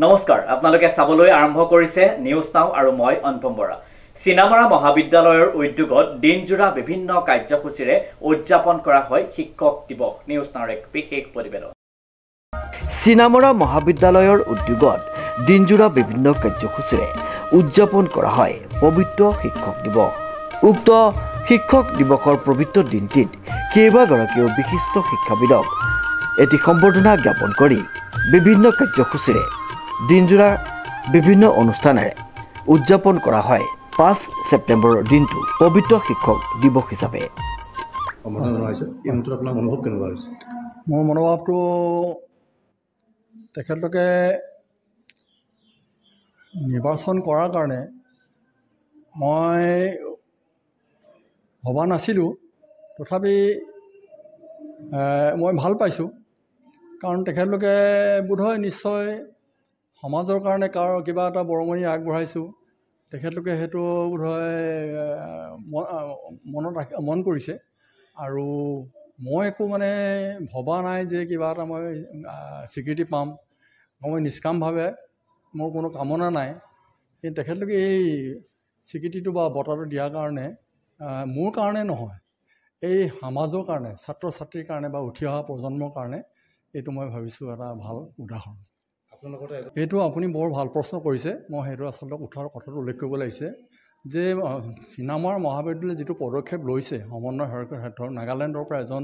নমস্কাৰ আপোনালোকে চাবলৈ আৰম্ভ কৰিছে নিউজ নাও আৰু মই অনুপম বৰা চিনামৰা মহাবিদ্যালয়ৰ উদ্যোগত দিনজোৰা বিভিন্ন কাৰ্যসূচীৰে উদযাপন কৰা হয় শিক্ষক দিৱস নিউজ নাওৰ এক বিশেষ প্ৰতিবেদন চিনামৰা মহাবিদ্যালয়ৰ উদ্যোগত দিনজোৰা বিভিন্ন কাৰ্যসূচীৰে উদযাপন কৰা হয় পবিত্ৰ শিক্ষক দিৱস উক্ত শিক্ষক দিৱসৰ পবিত্ৰ দিনটিত কেইবাগৰাকীও বিশিষ্ট শিক্ষাবিদক এটি সম্বৰ্ধনা জ্ঞাপন কৰি বিভিন্ন কাৰ্যসূচীৰে দিনজোৰা বিভিন্ন অনুষ্ঠানেৰে উদযাপন কৰা হয় 5 ছেপ্টেম্বৰৰ দিনটো পবিত্ৰ শিক্ষক দিৱস হিচাপে মোৰ মনোভাৱটো তেখেতলোকে নিৰ্বাচন কৰাৰ কাৰণে মই ভবা নাছিলোঁ তথাপি মই ভাল পাইছোঁ কাৰণ তেখেতলোকে বোধহয় নিশ্চয় সমাজৰ কাৰণে কিবা এটা বৰঙণি আগবঢ়াইছোঁ তেখেতলোকে সেইটো বোধহয় মন কৰিছে আৰু মই একো মানে ভবা নাই যে কিবা এটা মই স্বীকৃতি পাম মই নিষ্কামভাৱে মোৰ কোনো কামনা নাই কিন্তু তেখেতলোকে এই স্বীকৃতিটো বা বঁটাটো দিয়াৰ কাৰণে মোৰ কাৰণে নহয় এই সমাজৰ কাৰণে ছাত্ৰ ছাত্ৰীৰ কাৰণে বা উঠি অহা প্ৰজন্মৰ কাৰণে এইটো মই ভাবিছোঁ এটা ভাল উদাহৰণ এইটো আপুনি বৰ ভাল প্ৰশ্ন কৰিছে মই সেইটো আচলতে উঠাৰ কথাটো উল্লেখ কৰিব লাগিছে যে চিনামৰা মহাবিদ্যালয়ে যিটো পদক্ষেপ লৈছে সমন্বয় সৰকাৰৰ ক্ষেত্ৰত নাগালেণ্ডৰ পৰা এজন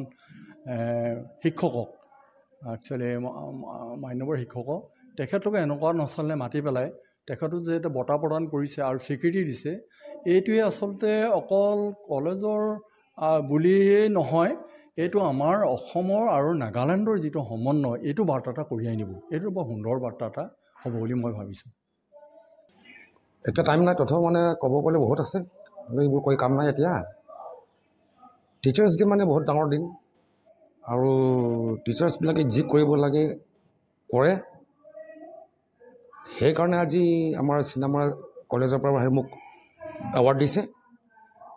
শিক্ষকক একচুৱেলি মান্যবৰ শিক্ষকক তেখেতলোকে এনেকুৱা নচলে মাতি পেলাই তেখেতক যে এটা বঁটা প্ৰদান কৰিছে আৰু স্বীকৃতি দিছে এইটোৱে আচলতে অকল কলেজৰ বুলিয়েই নহয় এইটো আমাৰ অসমৰ আৰু নাগালেণ্ডৰ যিটো সমন্বয় এইটো বাৰ্তা এটা কঢ়িয়াই আনিব এইটো বৰ সুন্দৰ বাৰ্তা এটা হ'ব বুলি মই ভাবিছোঁ এতিয়া টাইম নাই তথাপিও মানে ক'ব গ'লে বহুত আছে এইবোৰ কৈ কাম নাই এতিয়া টিচাৰ্ছ ডে মানে বহুত ডাঙৰ দিন আৰু টিচাৰ্ছবিলাকে যি কৰিব লাগে কৰে সেইকাৰণে আজি আমাৰ চিনামৰা কলেজৰ পৰা আহি মোক এৱাৰ্ড দিছে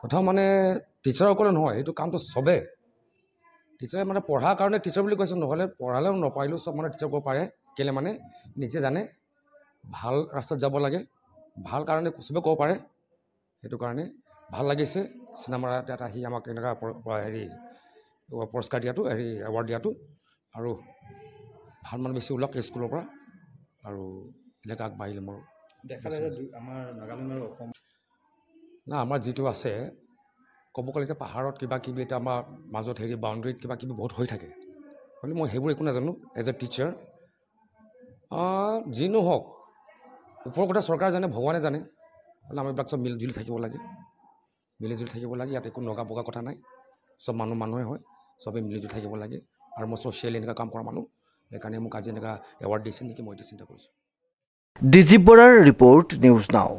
তথাপিও মানে টিচাৰসকলে নহয় এইটো কামটো চবে টিচাৰে মানে পঢ়াৰ কাৰণে টিচাৰ বুলি কৈছে নহ'লে পঢ়ালেও নপঢ়িলেও চব মানে টিচাৰ কৰিব পাৰে কেলৈ মানে নিজে জানে ভাল ৰাস্তাত যাব লাগে ভাল কাৰণে চবে ক'ব পাৰে সেইটো কাৰণে ভাল লাগিছে চিনেমাৰ তাত আহি আমাক এনেকুৱা পুৰস্কাৰ দিয়াটো এৱাৰ্ড দিয়াটো আৰু ভাল মানে বেছি ওলাওক স্কুলৰ পৰা আৰু এনেকৈ আগবাঢ়িলে মোৰ দেখা যায় আমাৰ নাগালেণ্ড আৰু অসম না আমাৰ যিটো আছে ক'ব গ'লে এতিয়া পাহাৰত কিবা কিবি এতিয়া আমাৰ মাজত বাউণ্ডেৰীত কিবা কিবি বহুত হৈ থাকে হ'লে মই সেইবোৰ একো নাজানো এজ এ টিচাৰ যি নহওক ওপৰৰ কথা চৰকাৰে জানে ভগৱানে জানে হ'লে আমি এইবিলাক চব মিলিজুলি থাকিব লাগে ইয়াত একো নগা বগা কথা নাই চব মানুহে হয় চবেই মিলিজুলি থাকিব লাগে আৰু মই ছ'চিয়েলি এনেকুৱা কাম কৰা মানুহ সেইকাৰণে মোক আজি এনেকুৱা এৱাৰ্ড দিছে নেকি মই এইটো চিন্তা কৰিছোঁ ডিজিপ বৰাৰ ৰিপৰ্ট নিউজ নাও।